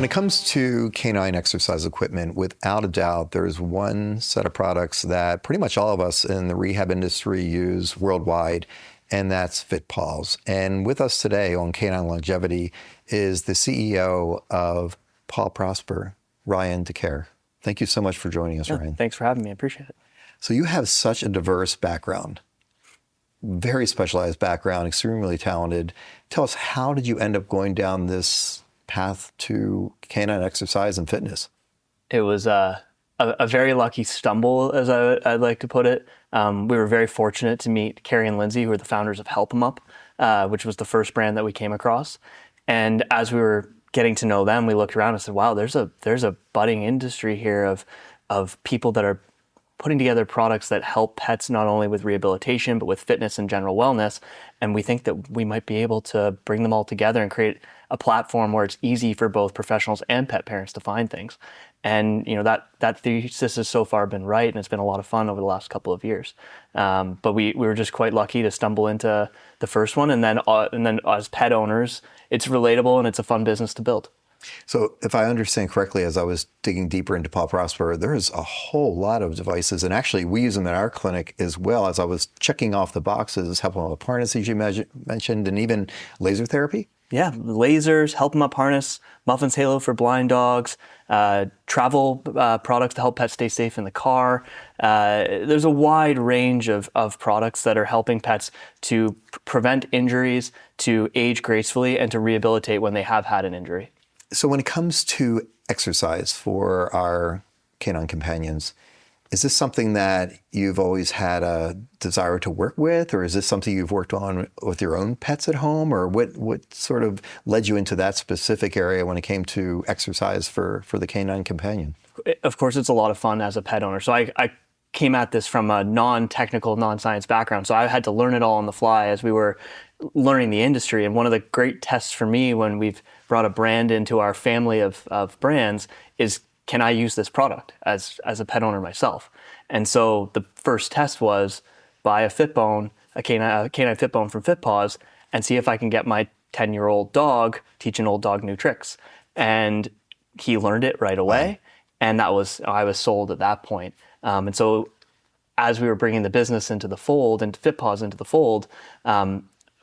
it comes to canine exercise equipment, without a doubt, there's one set of products that pretty much all of us in the rehab industry use worldwide, and that's FitPaws. And with us today on Canine Longevity is the CEO of Paw Prosper, Ryan DeCaire. Thank you so much for joining us, Ryan. Thanks for having me. I appreciate it. So you have such a diverse background, very specialized background, extremely talented. Tell us, how did you end up going down this path to canine exercise and fitness? It was a very lucky stumble, as I'd like to put it. We were very fortunate to meet Carrie and Lindsay, who are the founders of Help 'em Up, which was the first brand that we came across. And as we were getting to know them, we looked around and said, wow, there's a budding industry here of people that are putting together products that help pets not only with rehabilitation, but with fitness and general wellness. And we think that we might be able to bring them all together and create a platform where it's easy for both professionals and pet parents to find things. And that thesis has so far been right, and it's been a lot of fun over the last couple of years. But we were just quite lucky to stumble into the first one, and then as pet owners, it's relatable and it's a fun business to build. So if I understand correctly, as I was digging deeper into Paw Prosper, there's a whole lot of devices, and actually we use them in our clinic as well. As I was checking off the boxes, Help 'em Up harnesses you mentioned, and even laser therapy. Yeah, lasers, Help 'em Up harness, Muffin's Halo for blind dogs, travel products to help pets stay safe in the car. There's a wide range of products that are helping pets to prevent injuries, to age gracefully, and to rehabilitate when they have had an injury. So when it comes to exercise for our canine companions, is this something that you've always had a desire to work with, or is this something you've worked on with your own pets at home, or what sort of led you into that specific area when it came to exercise for the canine companion? Of course, it's a lot of fun as a pet owner. So I came at this from a non-technical, non-science background. So I had to learn it all on the fly as we were learning the industry. And one of the great tests for me when we've brought a brand into our family of brands is, can I use this product as a pet owner myself? And so the first test was buy a Fitbone, a canine Fitbone from FitPaws, and see if I can get my 10-year-old dog, teach an old dog new tricks. And he learned it right away. And I was sold at that point. And so as we were bringing the business into the fold, into FitPaws into the fold,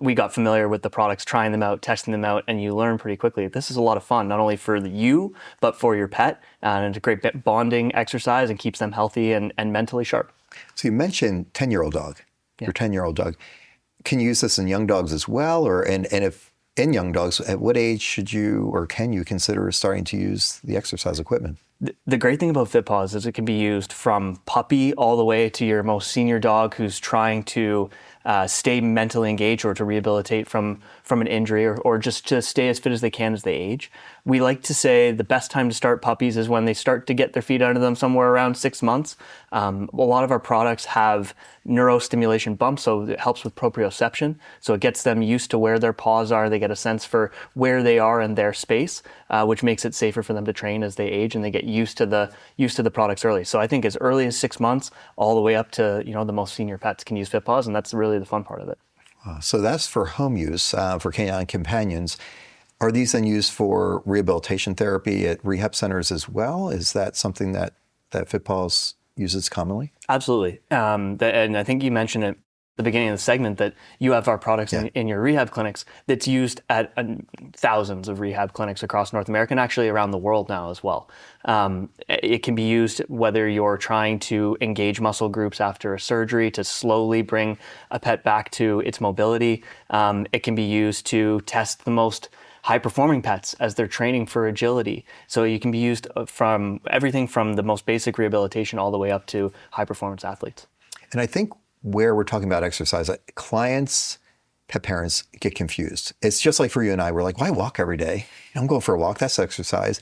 we got familiar with the products, trying them out, testing them out, and you learn pretty quickly. This is a lot of fun, not only for you, but for your pet. And it's a great bonding exercise and keeps them healthy and mentally sharp. So you mentioned 10-year-old dog, Yeah. Your 10-year-old dog. Can you use this in young dogs as well? And if in young dogs, at what age should you or can you consider starting to use the exercise equipment? The great thing about FitPaws is it can be used from puppy all the way to your most senior dog who's trying to stay mentally engaged or to rehabilitate from an injury or just to stay as fit as they can as they age. We like to say the best time to start puppies is when they start to get their feet under them somewhere around 6 months. A lot of our products have neurostimulation bumps, so it helps with proprioception. So it gets them used to where their paws are. They get a sense for where they are in their space, which makes it safer for them to train as they age, and they get used to the products early. So I think as early as 6 months, all the way up to the most senior pets can use FitPaws, and that's really the fun part of it. So that's for home use, for canine companions. Are these then used for rehabilitation therapy at rehab centers as well? Is that something that FitPaws uses commonly? Absolutely. And I think you mentioned it at the beginning of the segment that you have our products in your rehab clinics that's used at thousands of rehab clinics across North America and actually around the world now as well. It can be used whether you're trying to engage muscle groups after a surgery to slowly bring a pet back to its mobility. It can be used to test the most high-performing pets as they're training for agility. So you can be used from everything from the most basic rehabilitation all the way up to high-performance athletes. And I think where we're talking about exercise, clients, pet parents get confused. It's just like for you and I, we're like, why walk every day? I'm going for a walk, that's exercise.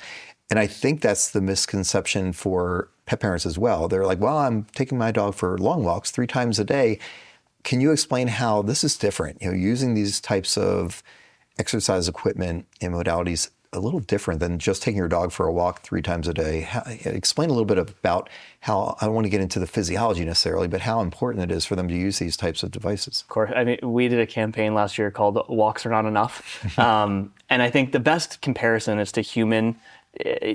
And I think that's the misconception for pet parents as well. They're like, well, I'm taking my dog for long walks 3 times a day. Can you explain how this is different? Using these types of exercise equipment and modalities a little different than just taking your dog for a walk 3 times a day. Explain a little bit about how, I don't want to get into the physiology necessarily, but how important it is for them to use these types of devices. Of course. I mean, we did a campaign last year called Walks Are Not Enough. And I think the best comparison is to human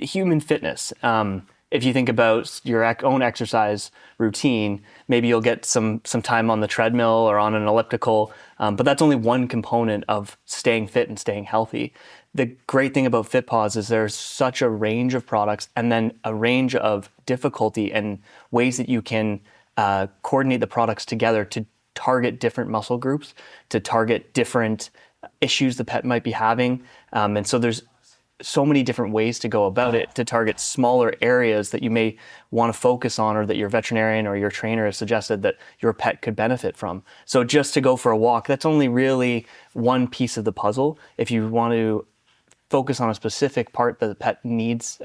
human fitness. If you think about your own exercise routine, maybe you'll get some time on the treadmill or on an elliptical, but that's only one component of staying fit and staying healthy. The great thing about FitPaws is there's such a range of products and then a range of difficulty and ways that you can coordinate the products together to target different muscle groups, to target different issues the pet might be having. And so there's so many different ways to go about it to target smaller areas that you may want to focus on or that your veterinarian or your trainer has suggested that your pet could benefit from. So just to go for a walk, that's only really one piece of the puzzle. If you want to focus on a specific part that the pet needs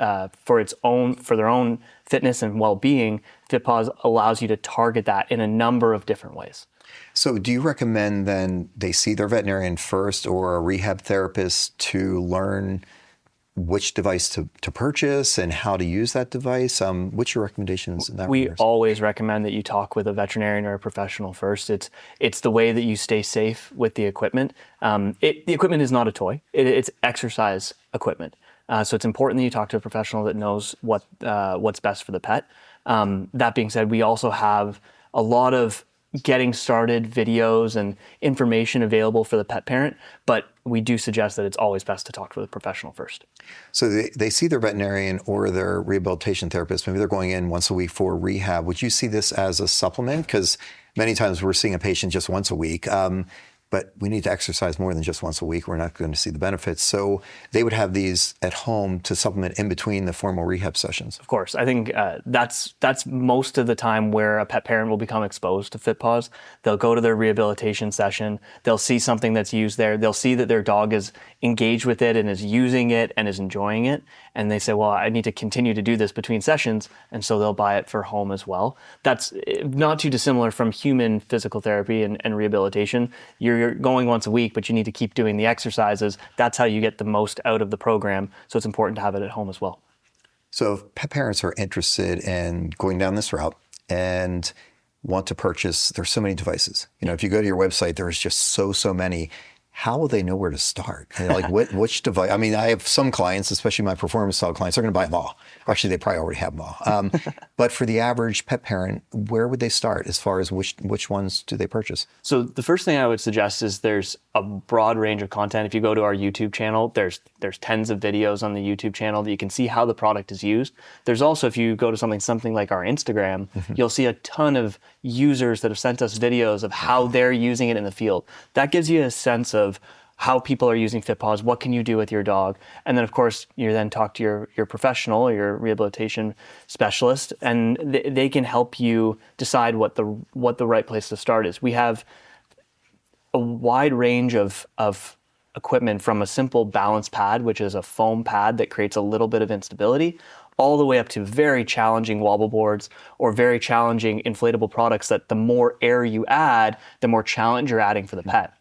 for their own fitness and well-being, FitPaws allows you to target that in a number of different ways. So do you recommend then they see their veterinarian first or a rehab therapist to learn which device to purchase and how to use that device? What's your recommendations in that We regard? always recommend that you talk with a veterinarian or a professional first. It's the way that you stay safe with the equipment. The equipment is not a toy. It's exercise equipment. So it's important that you talk to a professional that knows what's best for the pet. That being said, we also have a lot of getting started videos and information available for the pet parent, but we do suggest that it's always best to talk with a professional first. So they see their veterinarian or their rehabilitation therapist. Maybe they're going in once a week for rehab. Would you see this as a supplement? Because many times we're seeing a patient just once a week, but we need to exercise more than just once a week. We're not going to see the benefits. So they would have these at home to supplement in between the formal rehab sessions. Of course. I think that's most of the time where a pet parent will become exposed to FitPaws. They'll go to their rehabilitation session. They'll see something that's used there. They'll see that their dog is engaged with it and is using it and is enjoying it. And they say, well, I need to continue to do this between sessions. And so they'll buy it for home as well. That's not too dissimilar from human physical therapy and rehabilitation. You're going once a week, but you need to keep doing the exercises. That's how you get the most out of the program. So it's important to have it at home as well. So if pet parents are interested in going down this route and want to purchase, there's so many devices. If you go to your website, there's just so many. How will they know where to start? And like which device? I mean, I have some clients, especially my performance style clients, they're going to buy them all. Actually, they probably already have them all. But for the average pet parent, where would they start as far as which ones do they purchase? So the first thing I would suggest is there's a broad range of content. If you go to our YouTube channel, there's tens of videos on the YouTube channel that you can see how the product is used. There's also, if you go to something like our Instagram, you'll see a ton of users that have sent us videos of how they're using it in the field. That gives you a sense of how people are using FitPaws, what can you do with your dog? And then, of course, you then talk to your professional or your rehabilitation specialist, and they can help you decide what the right place to start is. We have a wide range of equipment, from a simple balance pad, which is a foam pad that creates a little bit of instability, all the way up to very challenging wobble boards or very challenging inflatable products that the more air you add, the more challenge you're adding for the pet.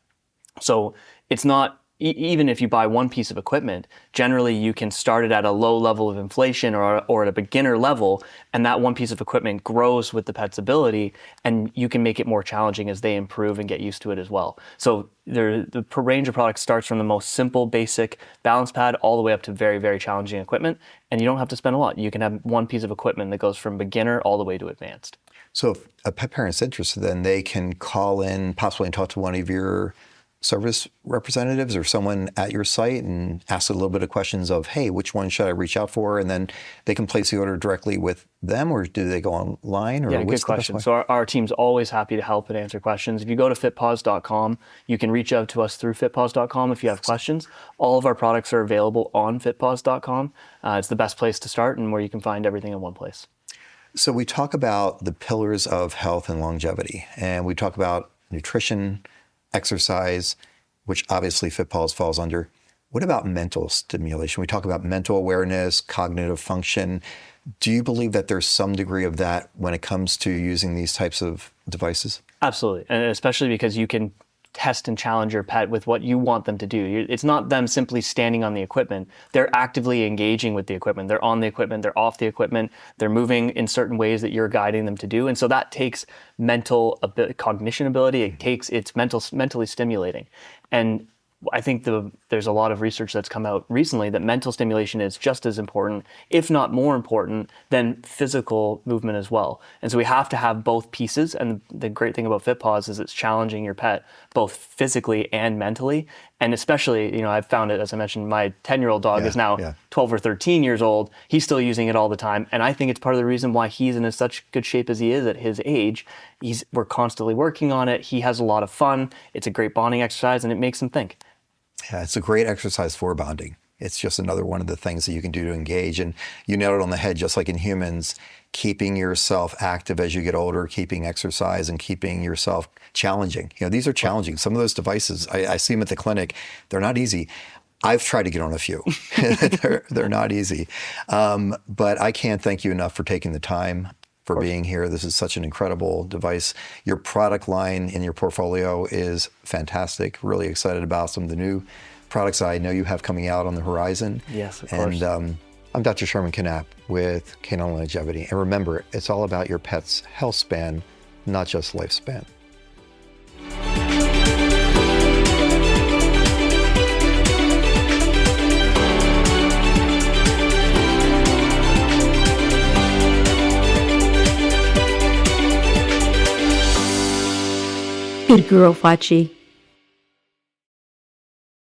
So it's not, even if you buy one piece of equipment, generally you can start it at a low level of inflation or at a beginner level, and that one piece of equipment grows with the pet's ability, and you can make it more challenging as they improve and get used to it as well. So the range of products starts from the most simple, basic balance pad all the way up to very, very challenging equipment, and you don't have to spend a lot. You can have one piece of equipment that goes from beginner all the way to advanced. So if a pet parent's interested, then they can call in possibly and talk to one of your service representatives or someone at your site and ask a little bit of questions of, hey, which one should I reach out for? And then they can place the order directly with them, or do they go online? Or yeah, good question. So our team's always happy to help and answer questions. If you go to FitPaws.com, you can reach out to us through FitPaws.com if you have questions. All of our products are available on FitPaws.com. It's the best place to start and where you can find everything in one place. So we talk about the pillars of health and longevity, and we talk about nutrition, exercise, which obviously FitPaws falls under. What about mental stimulation? We talk about mental awareness, cognitive function. Do you believe that there's some degree of that when it comes to using these types of devices? Absolutely, and especially because you can test and challenge your pet with what you want them to do. It's not them simply standing on the equipment. They're actively engaging with the equipment. They're on the equipment, they're off the equipment, they're moving in certain ways that you're guiding them to do. And so that takes cognition ability, it's mentally stimulating. And I think there's a lot of research that's come out recently that mental stimulation is just as important, if not more important, than physical movement as well. And so we have to have both pieces. And the great thing about FitPaws is it's challenging your pet both physically and mentally. And especially, I've found it, as I mentioned, my 10-year-old dog is now 12 or 13 years old. He's still using it all the time. And I think it's part of the reason why he's in such good shape as he is at his age. We're constantly working on it. He has a lot of fun. It's a great bonding exercise, and it makes him think. Yeah, it's a great exercise for bonding. It's just another one of the things that you can do to engage. And you nailed it on the head, just like in humans, keeping yourself active as you get older, keeping exercise and keeping yourself challenging. These are challenging. Some of those devices, I see them at the clinic. They're not easy. I've tried to get on a few. They're not easy. But I can't thank you enough for taking the time, for being here. This is such an incredible device. Your product line in your portfolio is fantastic. Really excited about some of the new products I know you have coming out on the horizon. Yes, of course. And I'm Dr. Sherman Canapp with Canine Longevity. And remember, it's all about your pet's health span, not just lifespan. Good girl, Fachi.